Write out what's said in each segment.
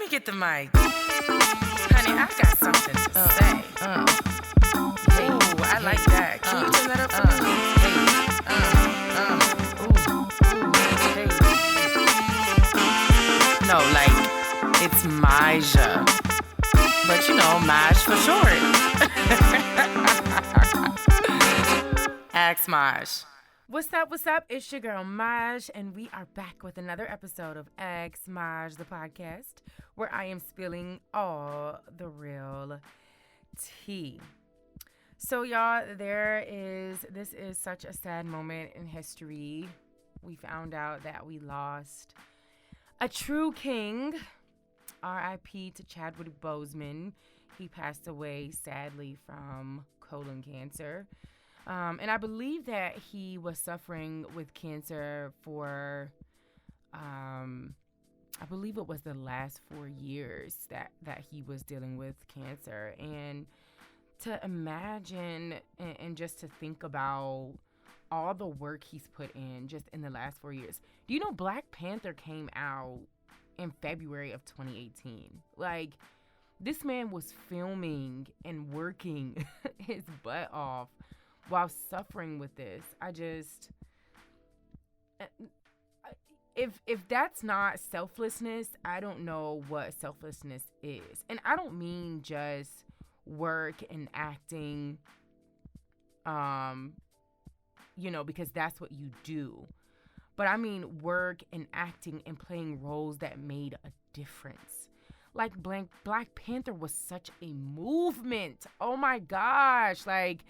me get the mic. Honey, I got something to say. Hey, ooh, I like that. Can you turn that up for me? Hey, no, like, it's Maja. But you know, Maj for short. Ask Maj. What's up? It's your girl Maj, and we are back with another episode of Ask Maj, the podcast, where I am spilling all the real tea. So, y'all, this is such a sad moment in history. We found out that we lost a true king. R.I.P. to Chadwick Boseman. He passed away, sadly, from colon cancer. And I believe that he was suffering with cancer for, I believe it was the last 4 years that he was dealing with cancer. And to imagine and just to think about all the work he's put in just in the last 4 years. Do you know Black Panther came out in February of 2018? Like, this man was filming and working his butt off while suffering with this. If that's not selflessness, I don't know what selflessness is. And I don't mean just work and acting, because that's what you do. But I mean work and acting and playing roles that made a difference. Like Black Panther was such a movement. Oh my gosh. Like,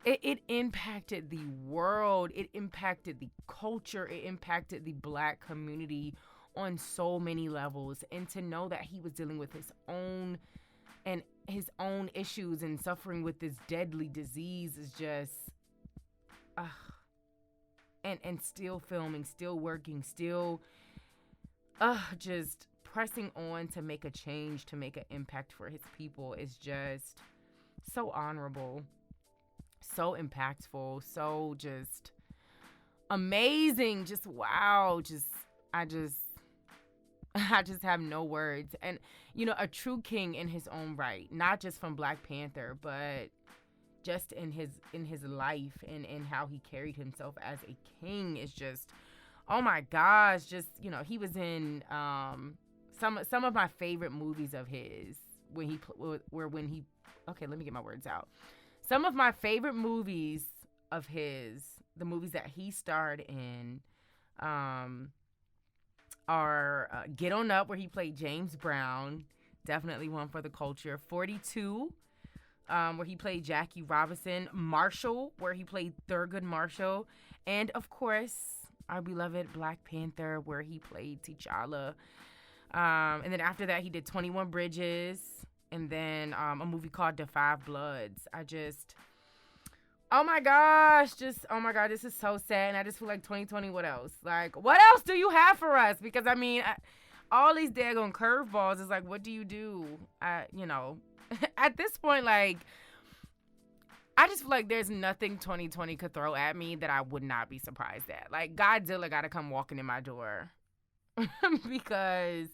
it impacted the world. It impacted the culture. It impacted the Black community on so many levels. And to know that he was dealing with his own issues and suffering with this deadly disease is just, and still filming, still working, still, just pressing on to make a change, to make an impact for his people is just so honorable. So impactful, so just amazing, just wow, I just have no words. And a true king in his own right, not just from Black Panther, but just in his life and how he carried himself as a king is just, oh my gosh, just he was in some of my favorite movies of his okay, let me get my words out. Some of my favorite movies of his, the movies that he starred in, are Get On Up, where he played James Brown, definitely one for the culture. 42, where he played Jackie Robinson. Marshall, where he played Thurgood Marshall. And, of course, our beloved Black Panther, where he played T'Challa. And then after that, he did 21 Bridges. And then a movie called The Five Bloods. Oh my God, this is so sad. And I just feel like 2020, what else? Like, what else do you have for us? Because, all these daggone curveballs is like, what do you do? At this point, like, I just feel like there's nothing 2020 could throw at me that I would not be surprised at. Like, Godzilla got to come walking in my door. Because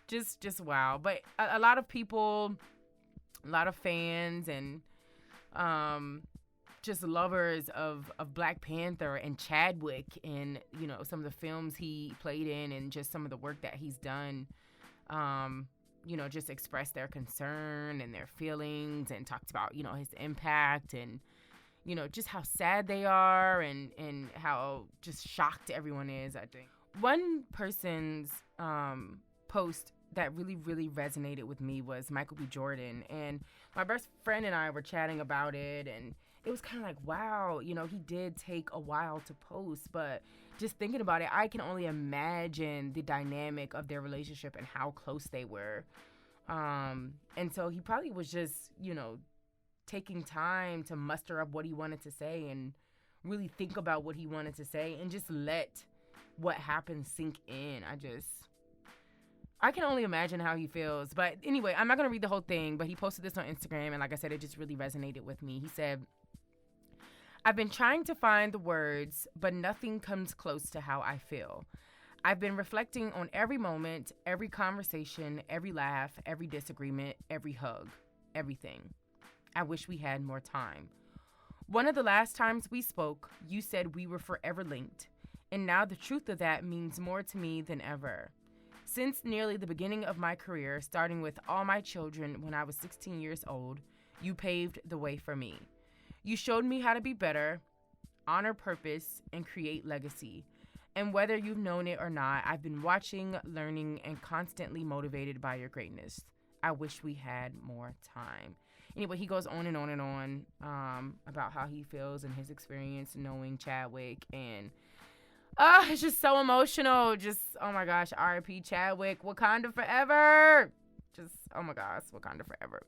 just wow. But a lot of people, a lot of fans, and just lovers of Black Panther and Chadwick and some of the films he played in and just some of the work that he's done, just expressed their concern and their feelings and talked about his impact and just how sad they are and how just shocked everyone is. I think one person's post that really, really resonated with me was Michael B. Jordan. And my best friend and I were chatting about it, and it was kind of like, wow, he did take a while to post, but just thinking about it, I can only imagine the dynamic of their relationship and how close they were. And so he probably was just, taking time to muster up what he wanted to say and really think about what he wanted to say and just let what happened sink in. I can only imagine how he feels. But anyway, I'm not going to read the whole thing, but he posted this on Instagram, and like I said, it just really resonated with me. He said, I've been trying to find the words, but nothing comes close to how I feel. I've been reflecting on every moment, every conversation, every laugh, every disagreement, every hug, everything. I wish we had more time. One of the last times we spoke, you said we were forever linked, and now the truth of that means more to me than ever. Since nearly the beginning of my career, starting with all my children when I was 16 years old, you paved the way for me. You showed me how to be better, honor purpose, and create legacy. And whether you've known it or not, I've been watching, learning, and constantly motivated by your greatness. I wish we had more time. Anyway, he goes on and on and on about how he feels and his experience knowing Chadwick. And it's just so emotional. Just, oh my gosh, R.I.P. Chadwick. Wakanda forever. Just, oh my gosh, Wakanda forever.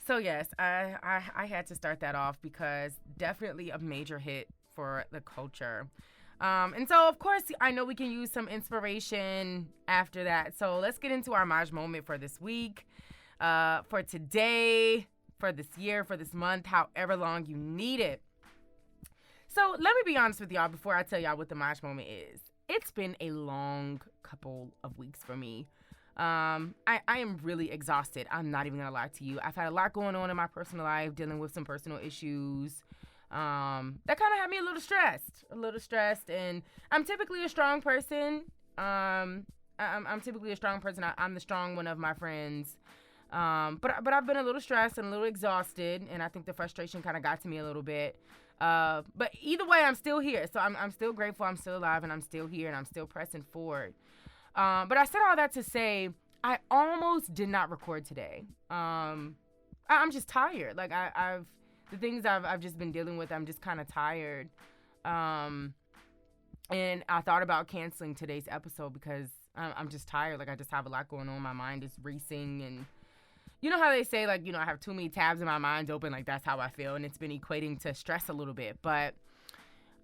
So yes, I had to start that off because definitely a major hit for the culture. And so, of course, I know we can use some inspiration after that. So let's get into our Maj moment for this week, for today, for this year, for this month, however long you need it. So let me be honest with y'all before I tell y'all what the Maj moment is. It's been a long couple of weeks for me. I am really exhausted. I'm not even going to lie to you. I've had a lot going on in my personal life, dealing with some personal issues. That kind of had me a little stressed, and I'm typically a strong person. I'm typically a strong person. I'm the strong one of my friends. But I've been a little stressed and a little exhausted, and I think the frustration kind of got to me a little bit. But either way, I'm still here. So I'm still grateful. I'm still alive, and I'm still here, and I'm still pressing forward. But I said all that to say I almost did not record today. I'm just tired. Like the things I've just been dealing with, I'm just kind of tired. And I thought about canceling today's episode because I'm just tired. Like I just have a lot going on. My mind is racing, and you know how they say, like, you know, I have too many tabs in my mind open. Like that's how I feel, and it's been equating to stress a little bit. But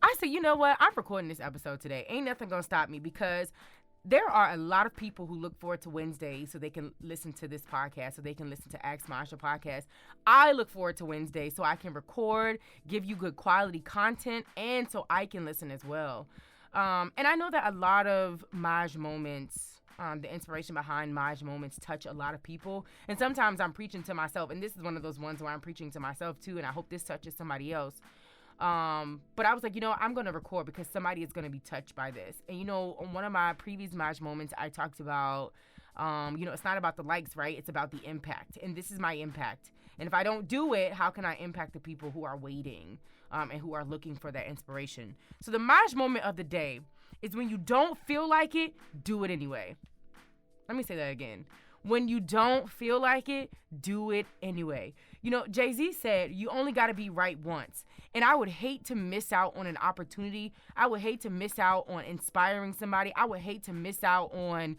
I said, you know what? I'm recording this episode today. Ain't nothing gonna stop me because there are a lot of people who look forward to Wednesdays so they can listen to this podcast, so they can listen to Ask Masha podcast. I look forward to Wednesdays so I can record, give you good quality content, and so I can listen as well. And I know that a lot of Maj moments, the inspiration behind Maj moments touch a lot of people. And sometimes I'm preaching to myself, and this is one of those ones where I'm preaching to myself too, and I hope this touches somebody else. But I was like, you know, I'm going to record because somebody is going to be touched by this. And, you know, on one of my previous Maj moments, I talked about, you know, it's not about the likes, right? It's about the impact. And this is my impact. And if I don't do it, how can I impact the people who are waiting and who are looking for that inspiration? So the Maj moment of the day is when you don't feel like it, do it anyway. Let me say that again. When you don't feel like it, do it anyway. You know, Jay-Z said, you only got to be right once. And I would hate to miss out on an opportunity. I would hate to miss out on inspiring somebody. I would hate to miss out on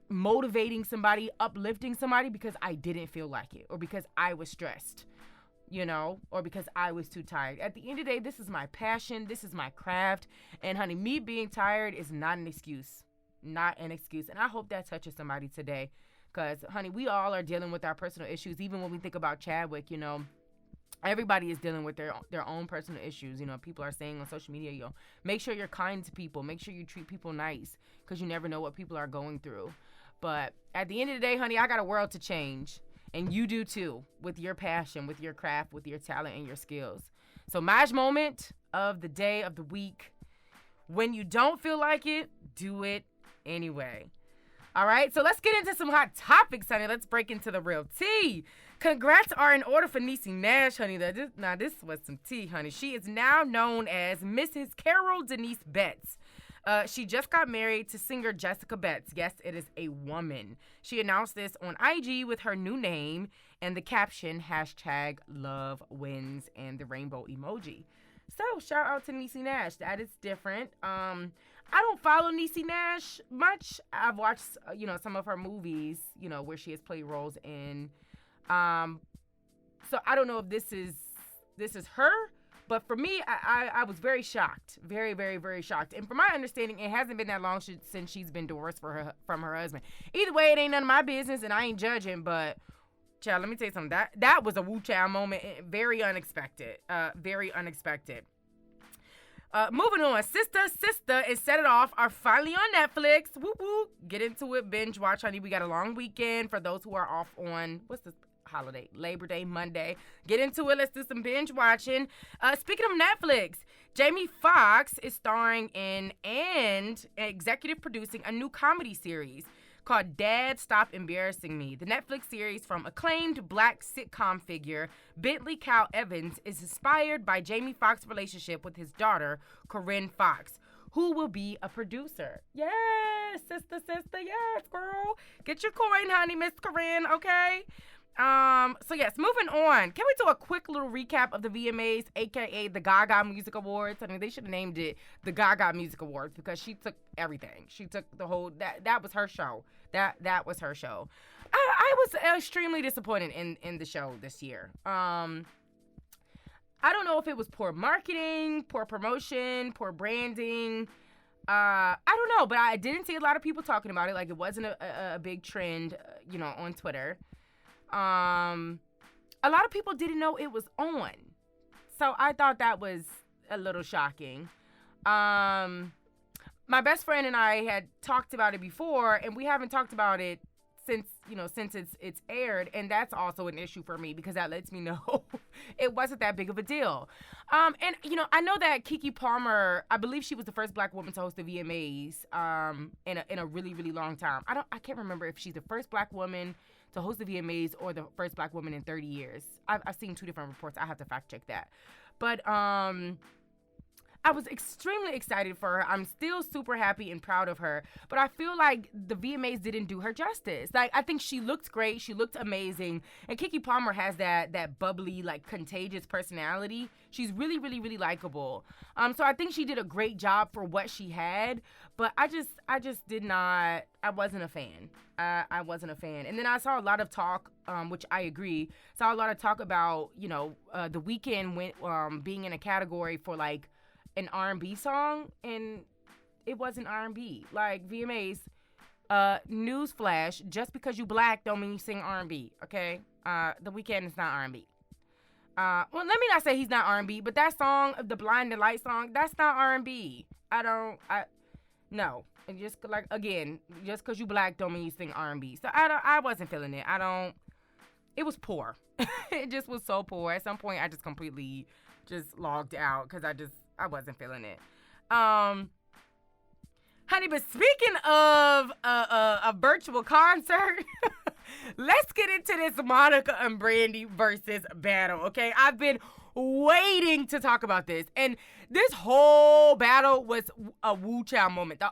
motivating somebody, uplifting somebody because I didn't feel like it or because I was stressed, you know, or because I was too tired. At the end of the day, this is my passion. This is my craft. And honey, me being tired is not an excuse. Not an excuse. And I hope that touches somebody today. Because, honey, we all are dealing with our personal issues. Even when we think about Chadwick, you know, everybody is dealing with their own personal issues. You know, people are saying on social media, yo, make sure you're kind to people. Make sure you treat people nice because you never know what people are going through. But at the end of the day, honey, I got a world to change. And you do too, with your passion, with your craft, with your talent and your skills. So Maj moment of the day, of the week. When you don't feel like it, do it anyway. All right, so let's get into some hot topics, honey. Let's break into the real tea. Congrats are in order for Niecy Nash, honey. Now, this was some tea, honey. She is now known as Mrs. Carol Denise Betts. She just got married to singer Jessica Betts. Yes, it is a woman. She announced this on IG with her new name and the caption, #LoveWins and the rainbow emoji. So, shout out to Niecy Nash. That is different. I don't follow Niecy Nash much. I've watched, you know, some of her movies, you know, where she has played roles in. So I don't know if this is her, but for me, I was very shocked, very, very, very shocked. And from my understanding, it hasn't been that long since she's been divorced from her husband. Either way, it ain't none of my business, and I ain't judging. But, child, let me tell you something. That was a woo child moment, very unexpected, very unexpected. Moving on, Sister and Set It Off are finally on Netflix. Whoop whoop. Get into it, binge watch, honey. We got a long weekend for those who are off on, what's this holiday? Labor Day, Monday. Get into it. Let's do some binge watching. Speaking of Netflix, Jamie Foxx is starring in and executive producing a new comedy series called Dad, Stop Embarrassing Me. The Netflix series from acclaimed black sitcom figure Bentley Cal Evans is inspired by Jamie Foxx's relationship with his daughter, Corinne Foxx, who will be a producer. Yes, sister, yes, girl. Get your coin, honey, Miss Corinne, okay? So yes, moving on. Can we do a quick little recap of the VMAs, aka the Gaga Music Awards? I mean, they should have named it the Gaga Music Awards because she took everything. She took the whole, that was her show. That was her show. I was extremely disappointed in the show this year. I don't know if it was poor marketing, poor promotion, poor branding. I don't know, but I didn't see a lot of people talking about it. Like, it wasn't a big trend, on Twitter. A lot of people didn't know it was on. So I thought that was a little shocking. My best friend and I had talked about it before, and we haven't talked about it since it's aired, and that's also an issue for me because that lets me know it wasn't that big of a deal. And I know that Keke Palmer, I believe she was the first black woman to host the VMAs in a really, really long time. I can't remember if she's the first black woman to host the VMAs or the first black woman in 30 years. I've seen two different reports. I have to fact check that. But I was extremely excited for her. I'm still super happy and proud of her. But I feel like the VMAs didn't do her justice. Like, I think she looked great. She looked amazing. And Keke Palmer has that bubbly, like, contagious personality. She's really, really, really likable. So I think she did a great job for what she had. But I just did not, I wasn't a fan. I wasn't a fan. And then I saw a lot of talk, which I agree, saw a lot of talk about, The Weeknd being in a category for, like, an R&B song, and it wasn't R&B. Like, VMAs, newsflash, just because you black don't mean you sing R&B, okay? The Weeknd is not R&B. Well, let me not say he's not R&B, but that song, the Blinding Light song, that's not R&B. No. And just, like, again, just because you black don't mean you sing R&B. So I wasn't feeling it. It was poor. It just was so poor. At some point, I just completely just logged out because I wasn't feeling it. Honey, but speaking of a virtual concert, let's get into this Monica and Brandy Verzuz battle, okay? I've been waiting to talk about this. And this whole battle was a Woo Chow moment.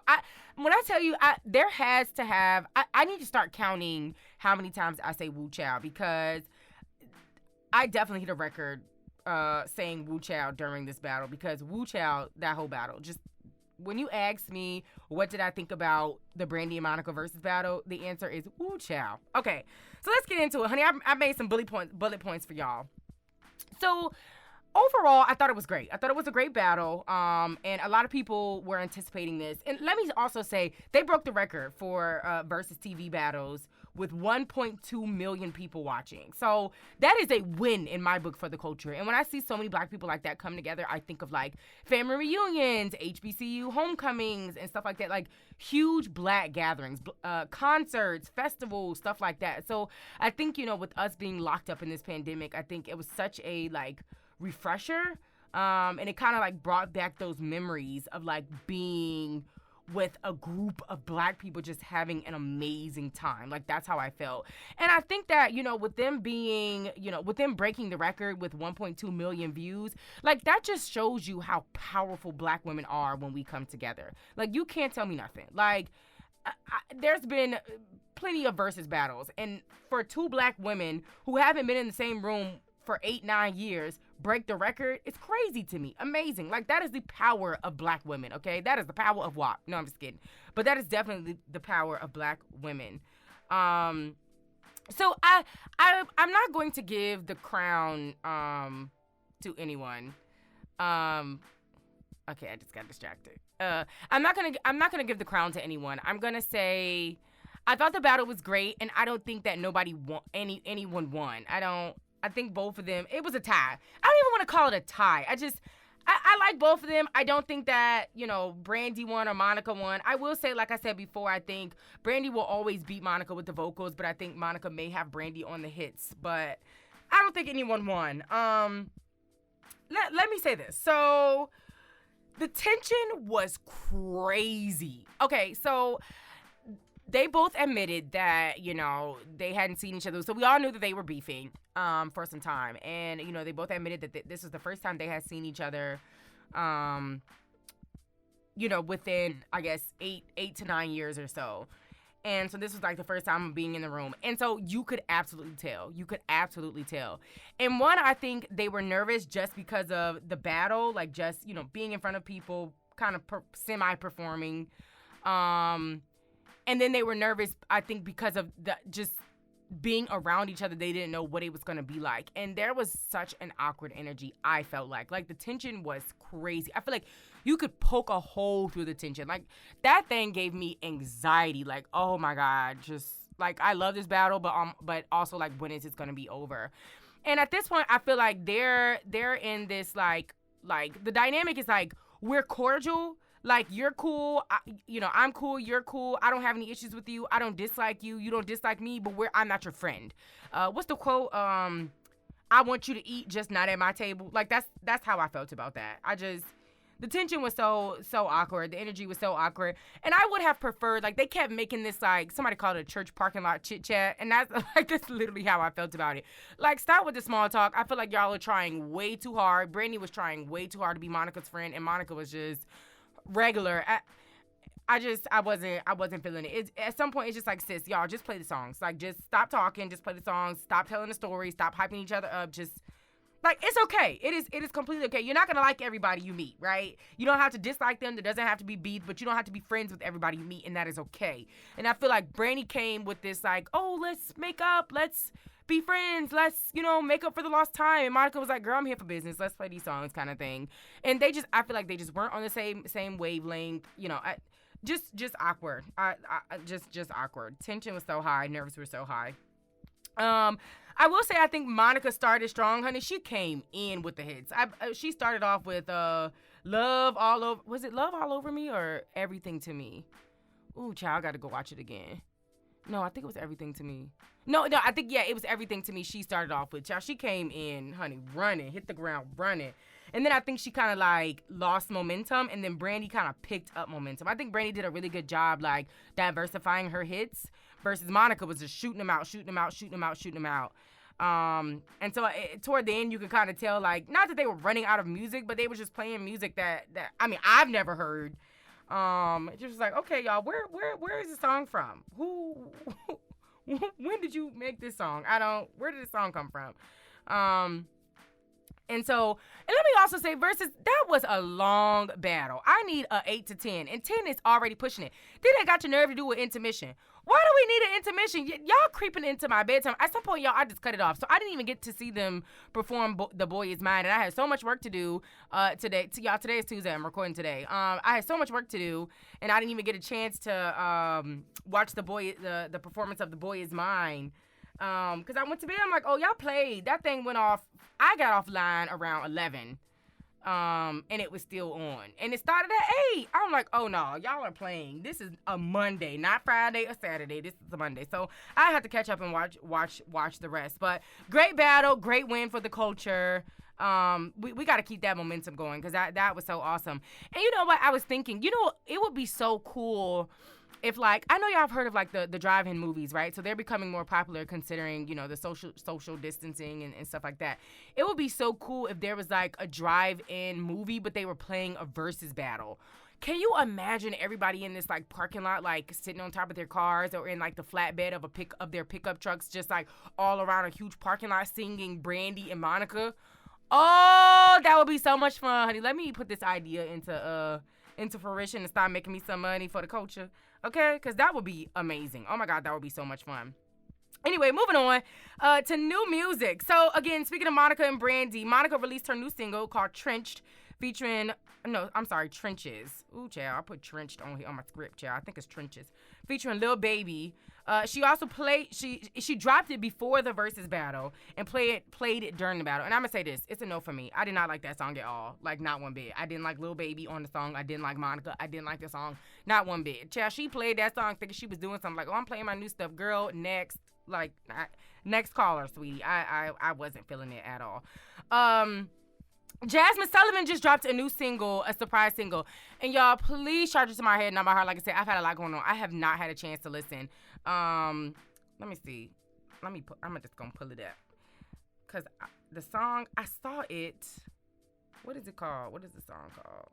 When I tell you, there has to have, I need to start counting how many times I say Woo Chow because I definitely hit a record saying Woo Chow during this battle because Woo Chow, that whole battle, just when you ask me what did I think about the Brandy and Monica Verzuz battle, the answer is Woo Chow. Okay, so let's get into it, honey. I made some bullet points for y'all. So overall, I thought it was great. I thought it was a great battle, and a lot of people were anticipating this. And let me also say, they broke the record for Verzuz TV battles with 1.2 million people watching. So that is a win in my book for the culture. And when I see so many black people like that come together, I think of, like, family reunions, HBCU homecomings, and stuff like that, like huge black gatherings, concerts, festivals, stuff like that. So I think, with us being locked up in this pandemic, I think it was such a, like, refresher, and it kind of, like, brought back those memories of, like, being with a group of black people just having an amazing time. Like, that's how I felt. And I think that, with them being, with them breaking the record with 1.2 million views, like, that just shows you how powerful black women are when we come together. Like, you can't tell me nothing. Like, there's been plenty of Verzuz battles, and for two black women who haven't been in the same room for 8-9 years break the record, it's crazy to me. Amazing. Like, that is the power of black women, okay? That is the power of WAP. No, I'm just kidding. But that is definitely the power of black women. So I'm not going to give the crown to anyone. Okay, I just got distracted. I'm not gonna give the crown to anyone. I'm gonna say I thought the battle was great, and I don't think that anyone won. I think both of them, it was a tie. I don't even want to call it a tie. I like both of them. I don't think that, Brandy won or Monica won. I will say, like I said before, I think Brandy will always beat Monica with the vocals, but I think Monica may have Brandy on the hits. But I don't think anyone won. Let me say this. So the tension was crazy. Okay, so they both admitted that, they hadn't seen each other. So we all knew that they were beefing for some time. And, they both admitted that this was the first time they had seen each other, within, I guess, 8 to 9 years or so. And so this was like the first time being in the room. And so you could absolutely tell. And one, I think they were nervous just because of the battle, like just, being in front of people, kind of semi-performing. And then they were nervous, I think, because of just being around each other. They didn't know what it was going to be like. And there was such an awkward energy, I felt like. Like, the tension was crazy. I feel like you could poke a hole through the tension. Like, that thing gave me anxiety. Like, oh, my God. Just, like, I love this battle, but also, like, when is this going to be over? And at this point, I feel like they're in this, like the dynamic is, like, we're cordial. Like, you're cool, I'm cool, you're cool, I don't have any issues with you, I don't dislike you, you don't dislike me, but I'm not your friend. What's the quote? I want you to eat, just not at my table. Like, that's how I felt about that. The tension was so awkward, the energy was so awkward, and I would have preferred, like, they kept making this, like, somebody called it a church parking lot chit-chat, and that's literally how I felt about it. Like, stop with the small talk. I feel like y'all are trying way too hard. Brandy was trying way too hard to be Monica's friend, and Monica was just regular. I wasn't feeling it. At some point, it's just like, sis, y'all just play the songs. Like, just stop talking, just play the songs, stop telling the story, stop hyping each other up. Just, like, it's okay. It is completely okay. You're not gonna like everybody you meet, right? You don't have to dislike them. There doesn't have to be beef, but you don't have to be friends with everybody you meet, and that is okay. And I feel like Brandy came with this, like, oh, let's make up, let's be friends, let's, make up for the lost time. And Monica was like, girl, I'm here for business. Let's play these songs, kind of thing. And I feel like they just weren't on the same wavelength. Just awkward. Just awkward. Tension was so high. Nerves were so high. I will say I think Monica started strong, honey. She came in with the hits. She started off with Love All Over. Was it Love All Over Me or Everything to Me? Ooh, child, I got to go watch it again. No, I think it was Everything to Me. No, I think, yeah, it was Everything to Me she started off with. Child, she came in, honey, running, hit the ground running. And then I think she kind of, like, lost momentum, and then Brandy kind of picked up momentum. I think Brandy did a really good job, like, diversifying her hits versus Monica was just shooting them out. And so toward the end, you could kind of tell, like, not that they were running out of music, but they were just playing music that I mean, I've never heard. It just was like, okay, y'all, where is the song from? When did you make this song? Where did this song come from? And let me also say, Verzuz, that was a long battle. I need a 8 to 10, and 10 is already pushing it. Then they got your nerve to do an intermission. Why do we need an intermission? Y'all creeping into my bedtime. At some point, y'all, I just cut it off. So I didn't even get to see them perform The Boy Is Mine, and I had so much work to do today. Y'all, today is Tuesday. I'm recording today. I had so much work to do, and I didn't even get a chance to watch the performance of The Boy Is Mine. Because I went to bed, I'm like, oh, y'all played. That thing went off. I got offline around 11. And it was still on. And it started at 8. I'm like, oh, no, y'all are playing. This is a Monday, not Friday or Saturday. This is a Monday. So I have to catch up and watch the rest. But great battle, great win for the culture. We got to keep that momentum going because that was so awesome. And you know what? I was thinking, it would be so cool if, like, I know y'all have heard of, like, the drive-in movies, right? So they're becoming more popular considering, the social distancing and stuff like that. It would be so cool if there was, like, a drive-in movie, but they were playing a Verzuz battle. Can you imagine everybody in this, like, parking lot, like, sitting on top of their cars or in, like, the flatbed of their pickup trucks, just, like, all around a huge parking lot singing Brandy and Monica? Oh, that would be so much fun, honey. Let me put this idea into fruition and start making me some money for the culture. Okay? Because that would be amazing. Oh, my God, that would be so much fun. Anyway, moving on to new music. So, again, speaking of Monica and Brandy, Monica released her new single called Trenches. Ooh, child, I put Trenched on here on my script, child. I think it's Trenches. Featuring Lil Baby. She also she dropped it before the Verzuz battle and played it during the battle. And I'm gonna say this, it's a no for me. I did not like that song at all, like not one bit. I didn't like Lil Baby on the song. I didn't like Monica. I didn't like the song, not one bit. Child, she played that song thinking she was doing something like, oh, I'm playing my new stuff, girl. Next, next caller, sweetie. I wasn't feeling it at all. Jasmine Sullivan just dropped a new single, a surprise single. And y'all, please charge it to my head, not my heart. Like I said, I've had a lot going on. I have not had a chance to listen. Let me see. I'm just going to pull it up. Because the song, I saw it. What is it called? What is the song called?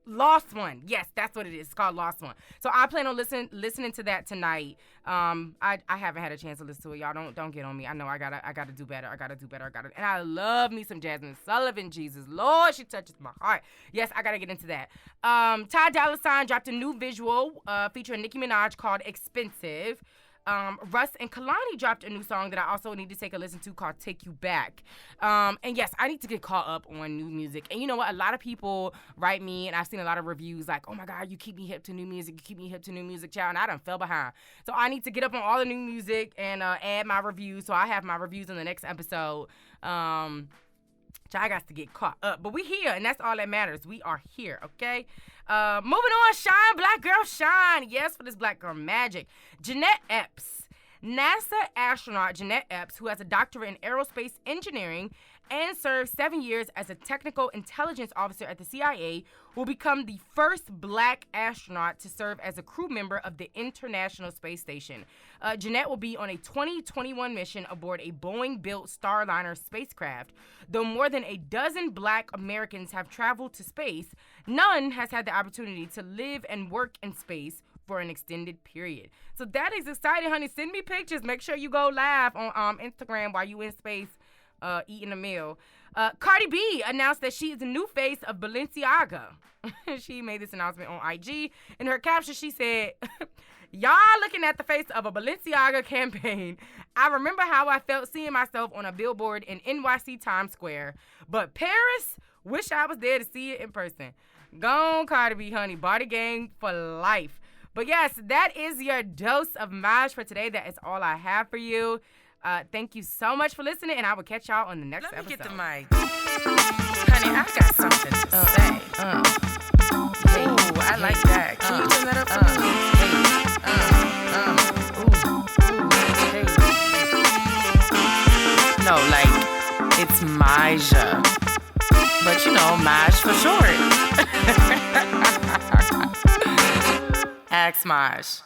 Lost One. Yes, that's what it is. It's called Lost One. So I plan on listening to that tonight. I haven't had a chance to listen to it. Y'all don't get on me. I know I gotta do better. And I love me some Jasmine Sullivan. Jesus Lord, she touches my heart. Yes, I gotta get into that. Ty Dolla $ign dropped a new visual featuring Nicki Minaj called Expensive. Russ and Kalani dropped a new song that I also need to take a listen to called Take You Back. And yes, I need to get caught up on new music. And you know what? A lot of people write me, and I've seen a lot of reviews like, oh my God, you keep me hip to new music. Child. And I done fell behind. So I need to get up on all the new music and add my reviews. So I have my reviews in the next episode. I got to get caught up. But we here, and that's all that matters. We are here, okay? Moving on, shine, black girl, shine. Yes, for this black girl magic. Jeanette Epps. NASA astronaut Jeanette Epps, who has a doctorate in aerospace engineering and served 7 years as a technical intelligence officer at the CIA, will become the first black astronaut to serve as a crew member of the International Space Station. Jeanette will be on a 2021 mission aboard a Boeing-built Starliner spacecraft. Though more than a dozen black Americans have traveled to space, none has had the opportunity to live and work in space for an extended period. So that is exciting, honey. Send me pictures. Make sure you go live on Instagram while you in space eating a meal. Cardi B announced that she is the new face of Balenciaga. She made this announcement on IG. In her caption, she said, y'all looking at the face of a Balenciaga campaign. I remember how I felt seeing myself on a billboard in NYC Times Square. But Paris, wish I was there to see it in person. Gone, Cardi B, honey. Body gang for life. But yes, that is your dose of Maj for today. That is all I have for you. Thank you so much for listening, and I will catch y'all on the next episode. Let me get the mic. Honey, I got something to say. Ooh, I like that. Can you turn that up for me? No, like, it's Maja. But you know, Maj for short. Ask Maj.